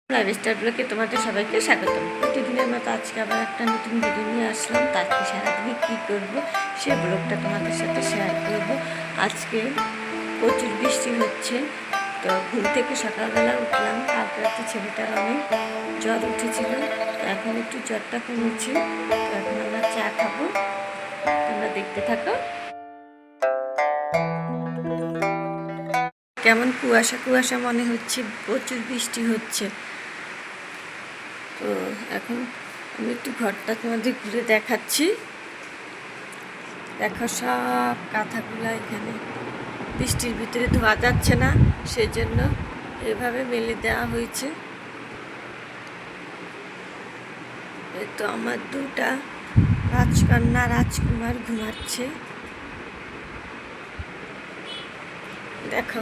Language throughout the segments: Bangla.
লাইফস্টাইল ব্লগে তোমাদের সবাইকে স্বাগতম। প্রতিদিনের মতো আজকে আবার একটা নতুন ভিডিও নিয়ে আসলাম। তাকে সারাদিনে কী করব সে ব্লগটা তোমাদের সাথে শেয়ার করব। আজকে প্রচুর বৃষ্টি হচ্ছে, তো ঘুম থেকে সকালবেলা উঠলাম। কালকে রাতে ছেলেটার অনেক জ্বর উঠেছিল, এখন একটু জ্বরটা কমেছে। তো এখন আমরা চা খাবো, তোমরা দেখতে থাকো। কেমন কুয়াশা কুয়াশা মনে হচ্ছে, প্রচুর বৃষ্টি হচ্ছে। তো এখন আমি একটু ঘরটা তোমাদের ঘুরে দেখাচ্ছি। দেখো সব কাঁথাগুলো এখানে বৃষ্টির ভিতরে ধোয়া যাচ্ছে না, সেজন্য এভাবে মেলে দেওয়া হয়েছে। এই তো আমার দুটা রাজকন্যা রাজকুমার ঘুমাচ্ছে, দেখো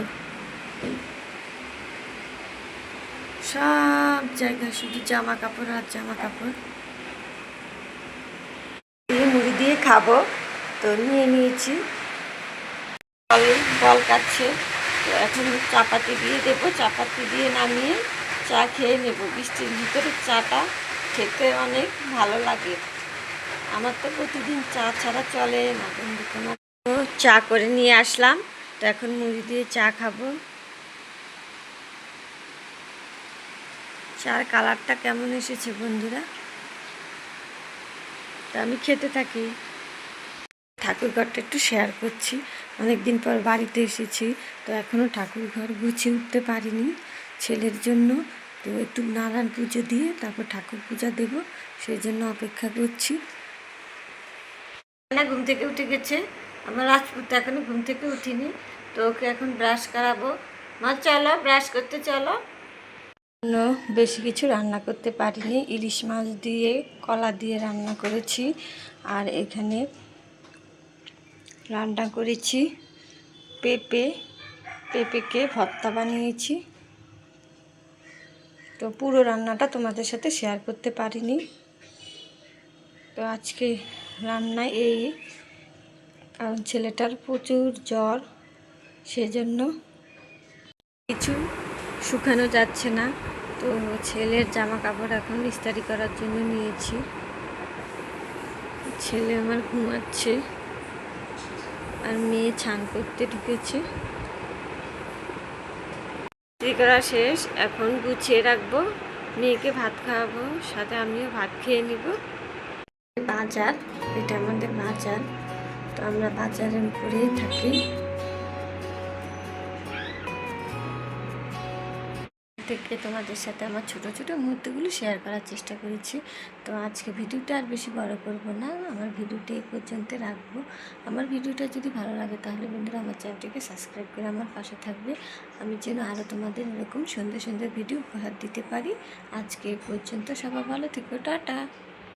সব জায়গায় শুধু জামা কাপড় আর জামা কাপড়। মুড়ি দিয়ে খাবো, তো নিয়ে নিয়েছি। বল কাটছে, তো এখন চাপাতি দিয়ে দেবো। চাপাতি দিয়ে নামিয়ে চা খেয়ে নেব। বৃষ্টির ভিতরে চাটা খেতে অনেক ভালো লাগে। আমার তো প্রতিদিন চা ছাড়া চলে না বন্ধু। তোমার তো চা করে নিয়ে আসলাম, তো এখন মুড়ি দিয়ে চা খাবো। চার কালারটা কেমন এসেছে বন্ধুরা, তো আমি খেতে থাকি। ঠাকুর ঘরটা একটু শেয়ার করছি। অনেক দিন পর বাড়িতে এসেছি, তো এখনও ঠাকুর ঘর গুছিয়ে উঠতে পারিনি ছেলের জন্য। তো একটু নারায়ণ পুজো দিয়ে তারপর ঠাকুর পূজা দেব, সেই জন্য অপেক্ষা করছি। না, ঘুম থেকে উঠে গেছে আমার রাজপুত, এখনো ঘুম থেকে উঠিনি। তো ওকে এখন ব্রাশ করাবো। মা চলো ব্রাশ করতে চলো। বেশি কিছু রান্না করতে পারিনি। ইলিশ মাছ দিয়ে কলা দিয়ে রান্না করেছি, আর এখানে রান্না করেছি পেঁপেকে ভর্তা বানিয়েছি। তো পুরো রান্নাটা তোমাদের সাথে শেয়ার করতে পারিনি। তো আজকে রান্না এই, কারণ ছেলেটার প্রচুর জ্বর, সেজন্য কিছু শুকানো যাচ্ছে না। তো ছেলের জামা কাপড় এখন ইস্ত্রি করার জন্য নিয়েছি। ছেলে আমার ঘুমাচ্ছে, আর মেয়ে স্নান করতে ঢুকেছে। ইস্ত্রি করা শেষ, এখন গুছিয়ে রাখবো। মেয়েকে ভাত খাওয়াবো, সাথে আমিও ভাত খেয়ে নিব। বাজার, এটা আমাদের বাজার। তো আমরা বাজারের উপরেই থাকি। থেকে তোমাদের সাথে আমার ছোট ছোট মুহূর্তগুলো শেয়ার করার চেষ্টা করেছি। তো আজকে ভিডিওটা আর বেশি বড় করব না, আমার ভিডিওটা এই পর্যন্ত রাখবো। আমার ভিডিওটা যদি ভালো লাগে তাহলে বন্ধুরা আমার চ্যানেলটিকে সাবস্ক্রাইব করে আমার পাশে থাকবে, আমি যেন আরও তোমাদের এরকম সুন্দর সুন্দর ভিডিও উপহার দিতে পারি। আজকে এই পর্যন্ত, সবাই ভালো থেকো, টাটা।